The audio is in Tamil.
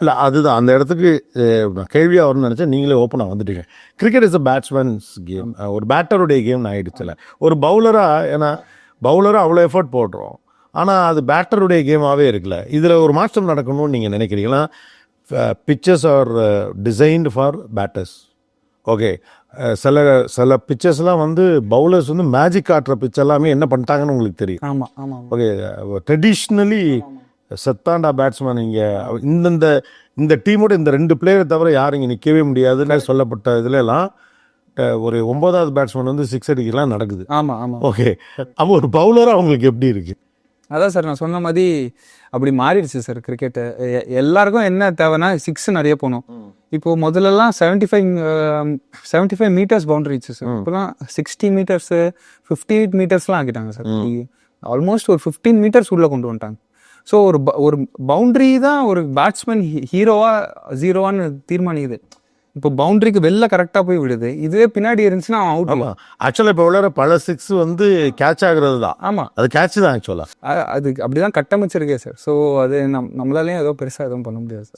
இல்லை அதுதான் அந்த இடத்துக்கு கேள்வியாக வரும்னு நினச்சேன், நீங்களே ஓப்பனாக வந்துட்டீங்க. Cricket is a batsmen game, ஒரு பேட்டருடைய கேம்னு ஆகிடுச்சுல. ஒரு பவுலராக, ஏன்னா பவுலராக அவ்வளோ எஃபர்ட் போடுறோம், ஆனால் அது பேட்டருடைய கேமாகவே இருக்குல்ல. இதில் ஒரு மாற்றம் நடக்கணும்னு நீங்கள் நினைக்கிறீங்களா? Pitchers are designed for batters. Okay, சில பிச்சர்ஸ்லாம் வந்து பவுலர்ஸ் வந்து மேஜிக் காட்டுற பிச் எல்லாமே என்ன பண்ணிட்டாங்கன்னு உங்களுக்கு தெரியும். ஆமாம் ஆமாம். ஓகே, ட்ரெடிஷ்னலி செத்தாண்டா பேட்ஸ்மேன் இங்கே இந்த டீமோட இந்த 2 பிளேயரை தவிர யாரும் இங்கே நிற்கவே முடியாதுன்னு சொல்லப்பட்ட இதுலலாம் ஒரு 9வது பேட்ஸ்மேன் வந்து 6 அடிக்கலாம் நடக்குது. ஆமாம் ஆமாம். ஓகே, அப்போ ஒரு பவுலராக அவங்களுக்கு எப்படி இருக்கு? அதான் சார் நான் சொன்ன மாதிரி அப்படி மாறிடுச்சு சார் கிரிக்கெட்டு. எல்லாருக்கும் என்ன தேவைன்னா 6 நிறைய போகணும். இப்போ முதல்லலாம் 75 மீட்டர்ஸ் பவுண்டரி இருந்துச்சு சார். இப்போலாம் 60 மீட்டர்ஸு 58 மீட்டர்ஸ்லாம் ஆக்கிட்டாங்க சார். ஆல்மோஸ்ட் ஒரு 15 மீட்டர்ஸ் உள்ளே கொண்டு வந்துட்டாங்க. ஸோ ஒரு பவுண்டரி தான் ஒரு பேட்ஸ்மேன் ஹீரோவா ஜீரோவான்னு தீர்மானிக்குது. இப்போ பவுண்டரிக்கு வெளில கரெக்டாக போய் விடுது. இதுவே பின்னாடி இருந்துச்சுன்னா அவன் அவுட். ஆமாம், ஆக்சுவலாக இப்போ விளையாட பல 6 வந்து கேட்ச் ஆகுறது தான். ஆமாம், அது கேட்ச் தான் ஆக்சுவலாக. அது அப்படி தான் கட்டமைச்சிருக்கே சார். ஸோ அது நம்மளாலேயும் ஏதோ பெருசாக எதுவும் பண்ண முடியாது சார்.